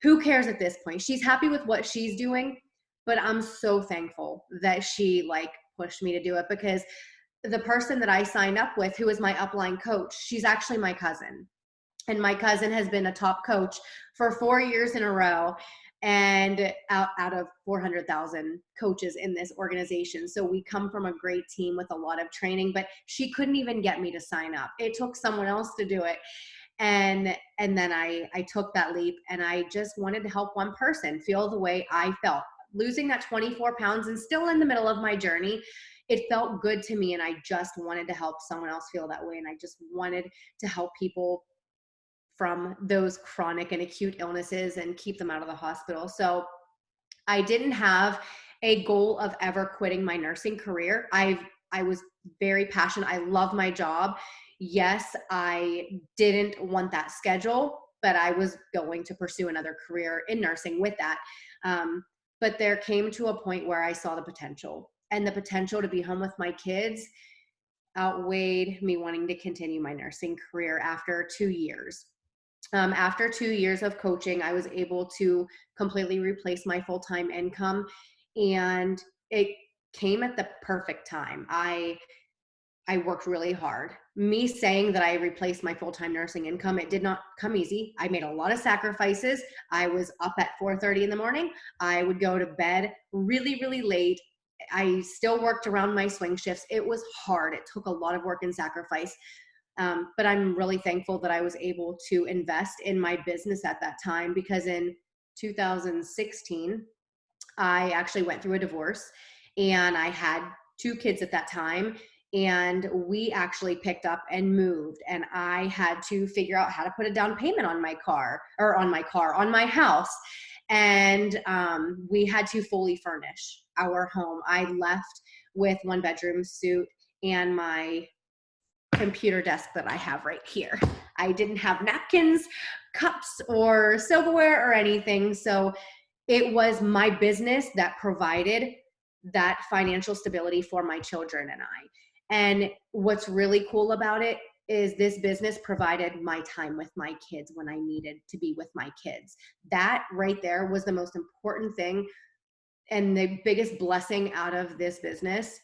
who cares at this point? She's happy with what she's doing, but I'm so thankful that she like pushed me to do it, because the person that I signed up with, who is my upline coach, she's actually my cousin. And my cousin has been a top coach for 4 years in a row, and out of 400,000 coaches in this organization. So we come from a great team with a lot of training, but she couldn't even get me to sign up. It took someone else to do it. And then I took that leap, and I just wanted to help one person feel the way I felt. Losing that 24 pounds and still in the middle of my journey, it felt good to me, and I just wanted to help someone else feel that way. And I just wanted to help people from those chronic and acute illnesses and keep them out of the hospital. So I didn't have a goal of ever quitting my nursing career. I was very passionate. I love my job. Yes, I didn't want that schedule, but I was going to pursue another career in nursing with that. but there came to a point where I saw the potential, and the potential to be home with my kids outweighed me wanting to continue my nursing career after 2 years. After 2 years of coaching, I was able to completely replace my full-time income, and it came at the perfect time. I worked really hard. Me saying that I replaced my full-time nursing income, it did not come easy. I made a lot of sacrifices. I was up at 4:30 in the morning. I would go to bed really, really late. I still worked around my swing shifts. It was hard. It took a lot of work and sacrifice. But I'm really thankful that I was able to invest in my business at that time, because in 2016, I actually went through a divorce, and I had 2 kids at that time, and we actually picked up and moved, and I had to figure out how to put a down payment on my house. And we had to fully furnish our home. I left with 1-bedroom suite and my computer desk that I have right here. I didn't have napkins, cups, or silverware or anything. So it was my business that provided that financial stability for my children and I. And what's really cool about it is this business provided my time with my kids when I needed to be with my kids. That right there was the most important thing. And the biggest blessing out of this business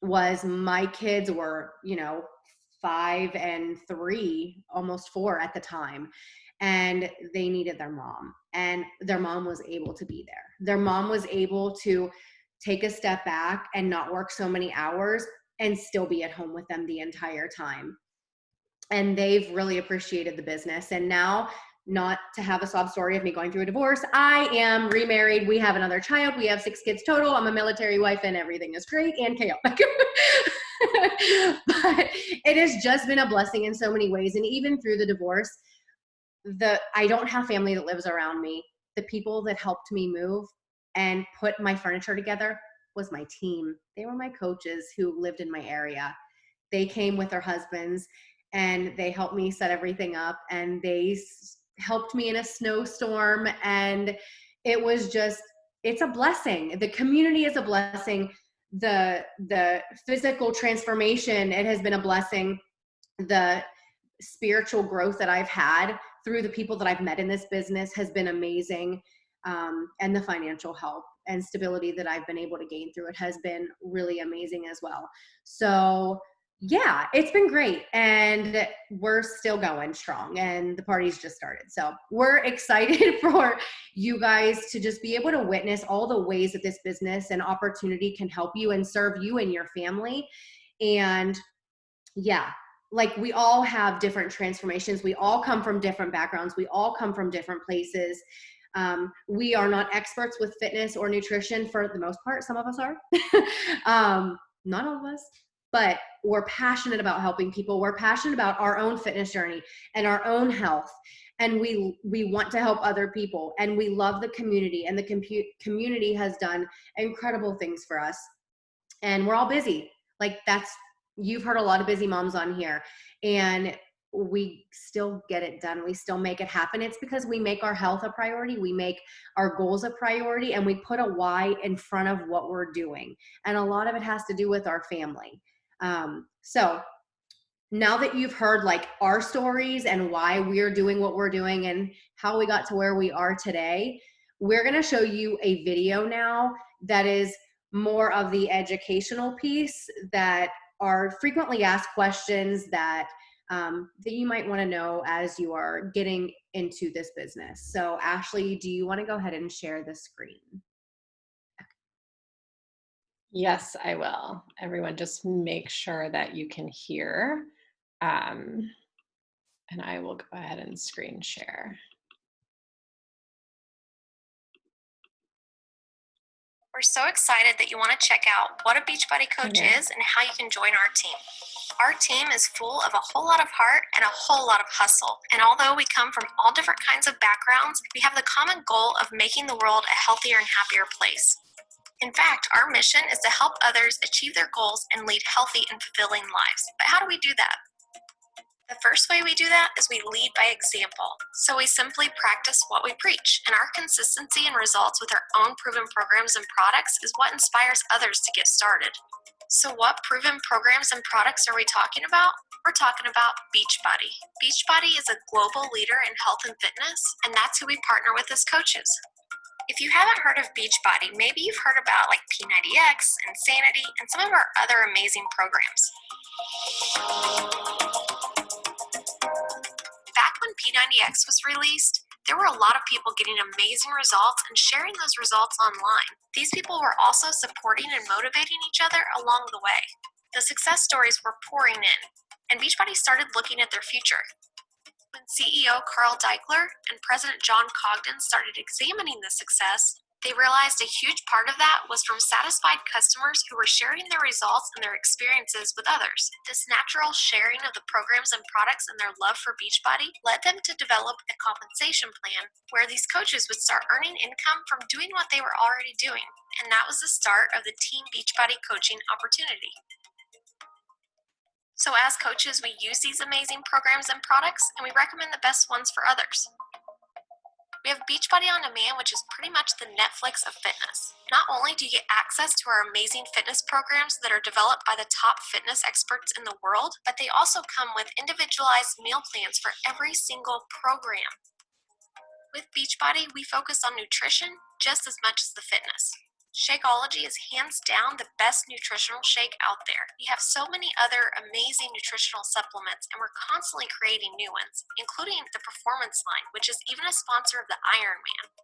was my kids were, 5 and 3, almost 4 at the time. And they needed their mom, and their mom was able to be there. Their mom was able to take a step back and not work so many hours and still be at home with them the entire time. And they've really appreciated the business. And now, not to have a sob story of me going through a divorce, I am remarried. We have another child. We have 6 kids total. I'm a military wife, and everything is great and chaotic. But it has just been a blessing in so many ways. And even through the divorce, I don't have family that lives around me. The people that helped me move and put my furniture together was my team. They were my coaches who lived in my area. They came with their husbands, and they helped me set everything up, and they helped me in a snowstorm. And it was just, it's a blessing. The community is a blessing. The physical transformation, it has been a blessing. The spiritual growth that I've had through the people that I've met in this business has been amazing. And the financial help and stability that I've been able to gain through it has been really amazing as well. So yeah, it's been great, and we're still going strong, and the party's just started. So we're excited for you guys to just be able to witness all the ways that this business and opportunity can help you and serve you and your family. And yeah, like, we all have different transformations. We all come from different backgrounds. We all come from different places. We are not experts with fitness or nutrition for the most part. Some of us are, not all of us, but we're passionate about helping people. We're passionate about our own fitness journey and our own health. And we want to help other people, and we love the community, and the community has done incredible things for us. And we're all busy. Like, you've heard a lot of busy moms on here, and we still get it done. We still make it happen. It's because we make our health a priority. We make our goals a priority, and we put a why in front of what we're doing. And a lot of it has to do with our family. So now that you've heard like our stories and why we're doing what we're doing and how we got to where we are today, we're going to show you a video now that is more of the educational piece, that are frequently asked questions that you might want to know as you are getting into this business. So Ashley, do you want to go ahead and share the screen? Yes, I will. Everyone, just make sure that you can hear. And I will go ahead and screen share. We're so excited that you want to check out what a Beachbody coach is and how you can join our team. Our team is full of a whole lot of heart and a whole lot of hustle. And although we come from all different kinds of backgrounds, we have the common goal of making the world a healthier and happier place. In fact, our mission is to help others achieve their goals and lead healthy and fulfilling lives. But how do we do that? The first way we do that is we lead by example. So we simply practice what we preach, and our consistency and results with our own proven programs and products is what inspires others to get started. So what proven programs and products are we talking about? We're talking about Beachbody. Beachbody is a global leader in health and fitness, and that's who we partner with as coaches. If you haven't heard of Beachbody, maybe you've heard about like P90X, Insanity, and some of our other amazing programs. Back when P90X was released, there were a lot of people getting amazing results and sharing those results online. These people were also supporting and motivating each other along the way. The success stories were pouring in, and Beachbody started looking at their future. When CEO Carl Daikeler and President John Cogden started examining the success, they realized a huge part of that was from satisfied customers who were sharing their results and their experiences with others. This natural sharing of the programs and products and their love for Beachbody led them to develop a compensation plan where these coaches would start earning income from doing what they were already doing. And that was the start of the Team Beachbody coaching opportunity. So as coaches, we use these amazing programs and products, and we recommend the best ones for others. We have Beachbody On Demand, which is pretty much the Netflix of fitness. Not only do you get access to our amazing fitness programs that are developed by the top fitness experts in the world, but they also come with individualized meal plans for every single program. With Beachbody, we focus on nutrition just as much as the fitness. Shakeology is hands down the best nutritional shake out there. We have so many other amazing nutritional supplements, and we're constantly creating new ones, including the Performance line, which is even a sponsor of the Ironman.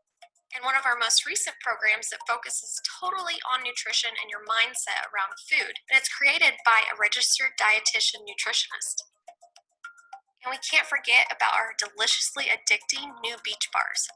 And one of our most recent programs that focuses totally on nutrition and your mindset around food, and it's created by a registered dietitian nutritionist. And we can't forget about our deliciously addicting new beach bars.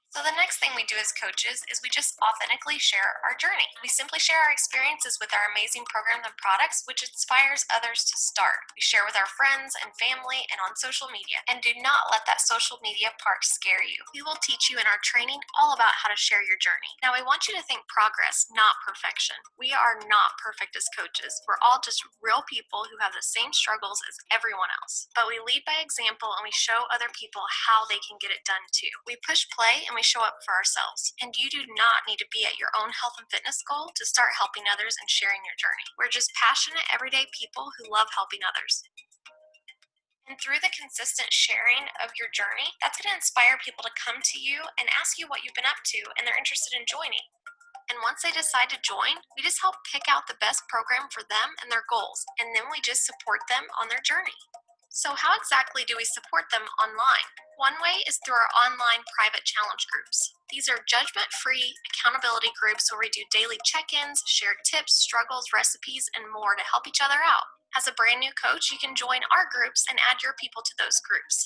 So the next thing we do as coaches is we just authentically share our journey. We simply share our experiences with our amazing programs and products, which inspires others to start. We share with our friends and family and on social media. And do not let that social media part scare you. We will teach you in our training all about how to share your journey. Now, I want you to think progress, not perfection. We are not perfect as coaches. We're all just real people who have the same struggles as everyone else. But we lead by example, and we show other people how they can get it done too. We push play and we show up for ourselves. And you do not need to be at your own health and fitness goal to start helping others and sharing your journey. We're just passionate, everyday people who love helping others. And through the consistent sharing of your journey, that's going to inspire people to come to you and ask you what you've been up to, and they're interested in joining. And once they decide to join, we just help pick out the best program for them and their goals, and then we just support them on their journey. So how exactly do we support them online? One way is through our online private challenge groups. These are judgment-free accountability groups where we do daily check-ins, share tips, struggles, recipes, and more to help each other out. As a brand new coach, you can join our groups and add your people to those groups.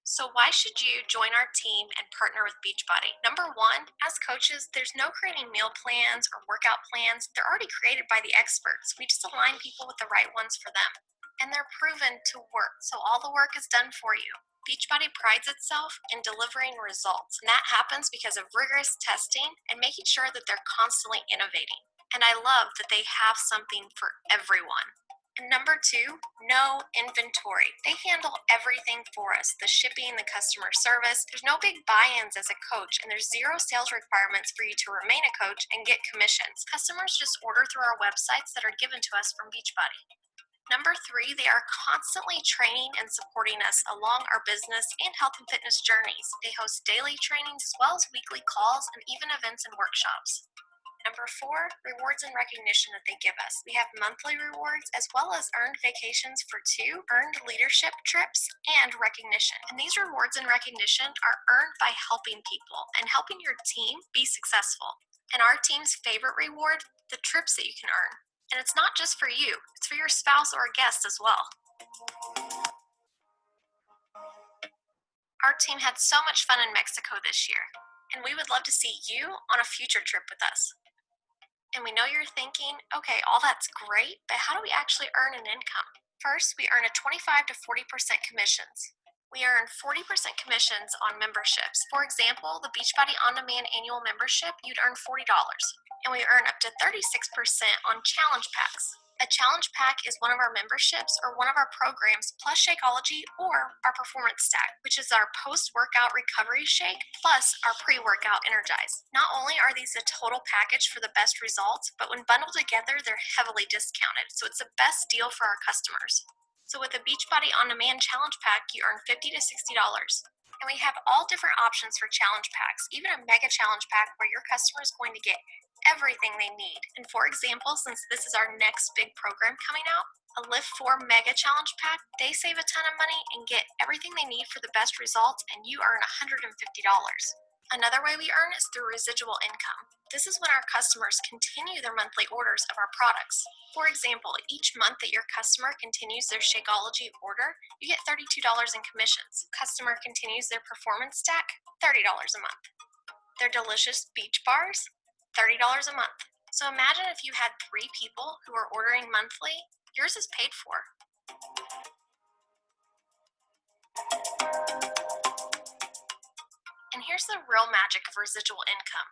So why should you join our team and partner with Beachbody? Number one, as coaches, there's no creating meal plans or workout plans. They're already created by the experts. We just align people with the right ones for them. And they're proven to work, so all the work is done for you. Beachbody prides itself in delivering results, and that happens because of rigorous testing and making sure that they're constantly innovating. And I love that they have something for everyone. And number two, no inventory. They handle everything for us, the shipping, the customer service. There's no big buy-ins as a coach, and there's zero sales requirements for you to remain a coach and get commissions. Customers just order through our websites that are given to us from Beachbody. Number three, they are constantly training and supporting us along our business and health and fitness journeys. They host daily trainings as well as weekly calls and even events and workshops. Number four, rewards and recognition that they give us. We have monthly rewards as well as earned vacations for 2, earned leadership trips, and recognition. And these rewards and recognition are earned by helping people and helping your team be successful. And our team's favorite reward, the trips that you can earn. And it's not just for you, it's for your spouse or a guest as well. Our team had so much fun in Mexico this year, and we would love to see you on a future trip with us. And we know you're thinking, okay, all that's great, but how do we actually earn an income? First, we earn a 25 to 40% commissions. We earn 40% commissions on memberships. For example, the Beachbody On Demand annual membership, you'd earn $40. And we earn up to 36% on challenge packs. A challenge pack is one of our memberships or one of our programs plus Shakeology or our performance stack, which is our post-workout recovery shake plus our pre-workout energize. Not only are these a total package for the best results, but when bundled together, they're heavily discounted. So it's the best deal for our customers. So with a Beachbody On Demand challenge pack, you earn $50 to $60. And we have all different options for challenge packs, even a mega challenge pack where your customer is going to get everything they need. And for example, since this is our next big program coming out, a Lift 4 Mega Challenge Pack, they save a ton of money and get everything they need for the best results, and you earn $150. Another way we earn is through residual income. This is when our customers continue their monthly orders of our products. For example, each month that your customer continues their Shakeology order, you get $32 in commissions. Customer continues their performance stack, $30 a month. Their delicious beach bars, $30 a month. So imagine if you had 3 people who are ordering monthly, yours is paid for. And here's the real magic of residual income.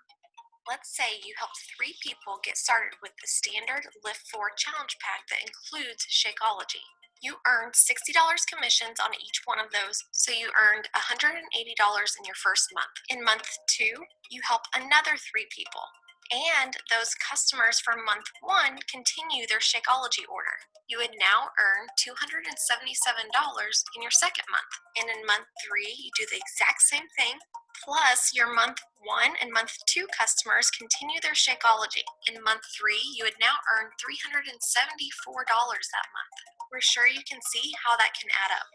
Let's say you helped 3 people get started with the standard Lift 4 challenge pack that includes Shakeology. You earned $60 commissions on each one of those, so you earned $180 in your first month. In month 2, you help another 3 people. And those customers from month 1 continue their Shakeology order. You would now earn $277 in your second month. And in month 3, you do the exact same thing, plus your month 1 and month 2 customers continue their Shakeology. In month 3, you would now earn $374 that month. We're sure you can see how that can add up.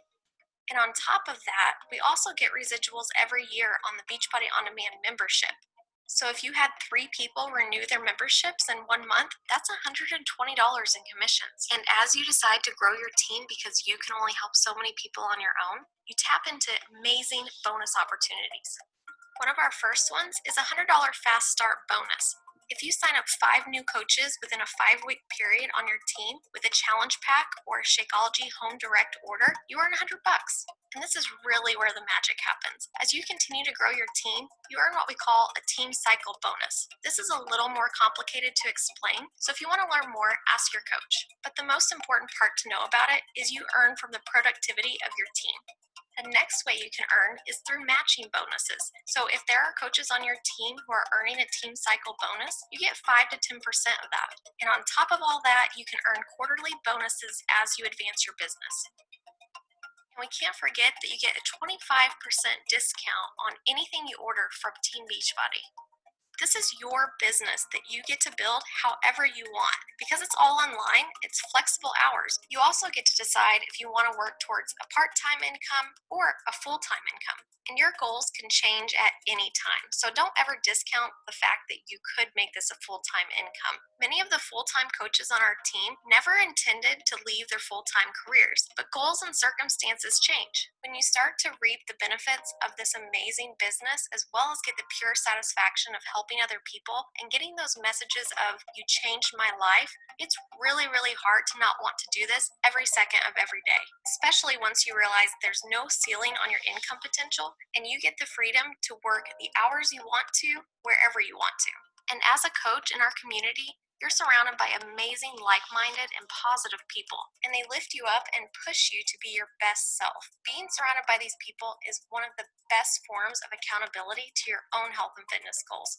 And on top of that, we also get residuals every year on the Beachbody On Demand membership. So if you had 3 people renew their memberships in 1 month, that's $120 in commissions. And as you decide to grow your team because you can only help so many people on your own, you tap into amazing bonus opportunities. One of our first ones is a $100 fast start bonus. If you sign up 5 new coaches within a 5-week period on your team with a challenge pack or a Shakeology home direct order, you earn $100. And this is really where the magic happens. As you continue to grow your team, you earn what we call a team cycle bonus. This is a little more complicated to explain, so if you want to learn more, ask your coach. But the most important part to know about it is you earn from the productivity of your team. The next way you can earn is through matching bonuses. So if there are coaches on your team who are earning a team cycle bonus, you get 5 to 10% of that. And on top of all that, you can earn quarterly bonuses as you advance your business. And we can't forget that you get a 25% discount on anything you order from Team Beachbody. This is your business that you get to build however you want. Because it's all online, it's flexible hours. You also get to decide if you want to work towards a part-time income or a full-time income. And your goals can change at any time. So don't ever discount the fact that you could make this a full-time income. Many of the full-time coaches on our team never intended to leave their full-time careers, but goals and circumstances change. When you start to reap the benefits of this amazing business, as well as get the pure satisfaction of helping other people and getting those messages of "you changed my life," it's really, really hard to not want to do this every second of every day, especially once you realize there's no ceiling on your income potential and you get the freedom to work the hours you want to, wherever you want to. And as a coach in our community, you're surrounded by amazing, like-minded, and positive people, and they lift you up and push you to be your best self. Being surrounded by these people is one of the best forms of accountability to your own health and fitness goals.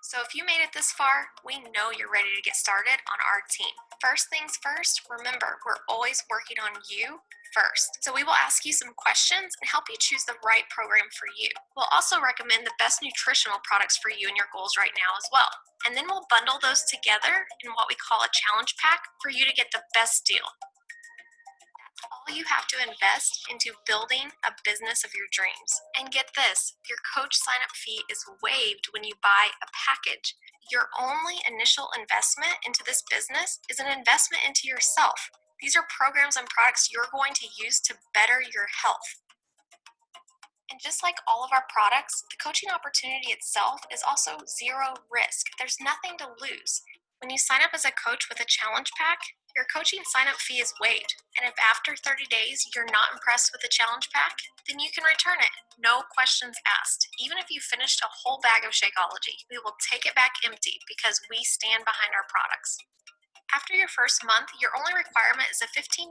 So if you made it this far, we know you're ready to get started on our team. First things first, remember, we're always working on you first. So we will ask you some questions and help you choose the right program for you. We'll also recommend the best nutritional products for you and your goals right now as well. And then we'll bundle those together in what we call a challenge pack for you to get the best deal. All you have to invest into building a business of your dreams. And get this, your coach sign-up fee is waived when you buy a package. Your only initial investment into this business is an investment into yourself. These are programs and products you're going to use to better your health. And just like all of our products, the coaching opportunity itself is also zero risk. There's nothing to lose. When you sign up as a coach with a challenge pack, Your coaching sign-up fee is waived, and if after 30 days you're not impressed with the challenge pack, then you can return it. No questions asked. Even if you finished a whole bag of Shakeology, we will take it back empty because we stand behind our products. After your first month, your only requirement is a $15.95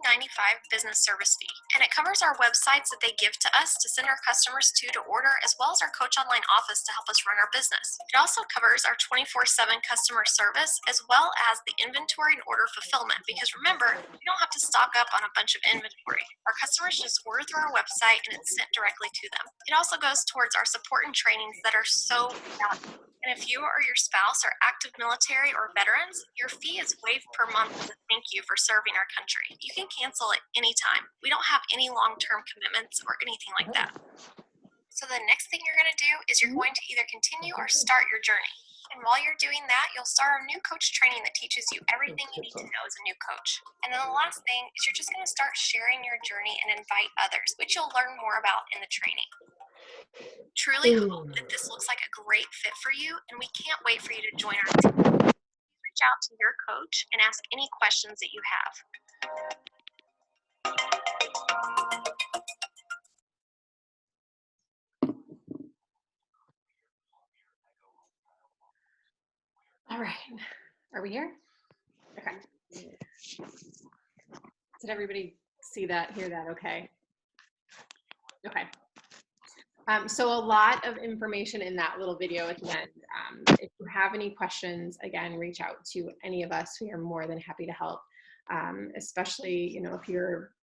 business service fee, and it covers our websites that they give to us to send our customers to order, as well as our Coach Online office to help us run our business. It also covers our 24/7 customer service, as well as the inventory and order fulfillment, because remember, we don't have to stock up on a bunch of inventory. Our customers just order through our website and it's sent directly to them. It also goes towards our support and trainings that are so valuable. And if you or your spouse are active military or veterans, your fee is waived per month as a thank you for serving our country. You can cancel at any time. We don't have any long-term commitments or anything like that. So the next thing you're going to do is you're going to either continue or start your journey. And while you're doing that, you'll start our new coach training that teaches you everything you need to know as a new coach. And then the last thing is you're just going to start sharing your journey and invite others, which you'll learn more about in the training. Truly hope that this looks like a great fit for you, and we can't wait for you to join our team. Please reach out to your coach and ask any questions that you have. All right. Are we here? Okay. Did everybody see that, hear that? Okay. Okay. So a lot of information in that little video at the end. If you have any questions, again, reach out to any of us. We are more than happy to help, especially, you know, if you're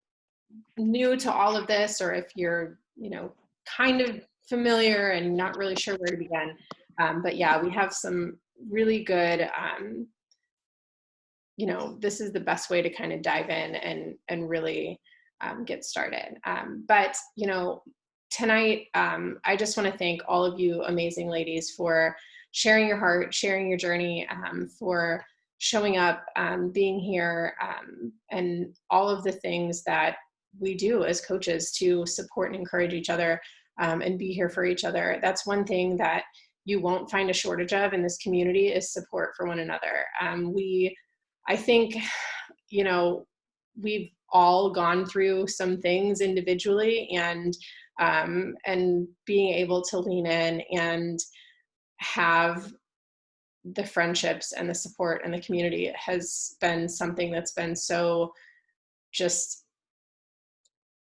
new to all of this, or if you're, you know, kind of familiar and not really sure where to begin. But yeah, we have some really good, you know, this is the best way to kind of dive in and really get started. But, you know, tonight, I just want to thank all of you amazing ladies for sharing your heart, sharing your journey, for showing up, being here, and all of the things that we do as coaches to support and encourage each other, and be here for each other. That's one thing that you won't find a shortage of in this community, is support for one another. I think, you know, we've all gone through some things individually, and being able to lean in and have the friendships and the support and the community has been something that's been so just,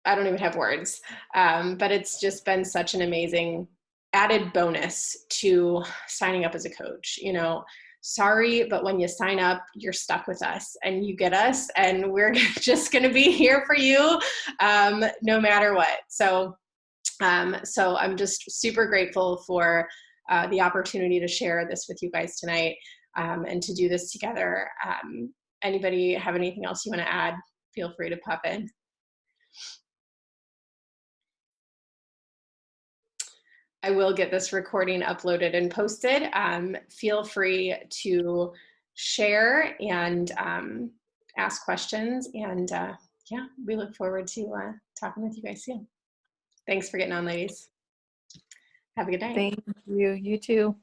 I don't even have words, but it's just been such an amazing added bonus to signing up as a coach. You know, sorry, but when you sign up, you're stuck with us and you get us, and we're just going to be here for you, no matter what. So I'm just super grateful for the opportunity to share this with you guys tonight, and to do this together. Anybody have anything else you want to add? Feel free to pop in. I will get this recording uploaded and posted. Feel free to share and ask questions. And yeah, we look forward to talking with you guys soon. Thanks for getting on, ladies. Have a good night. Thank you. You too.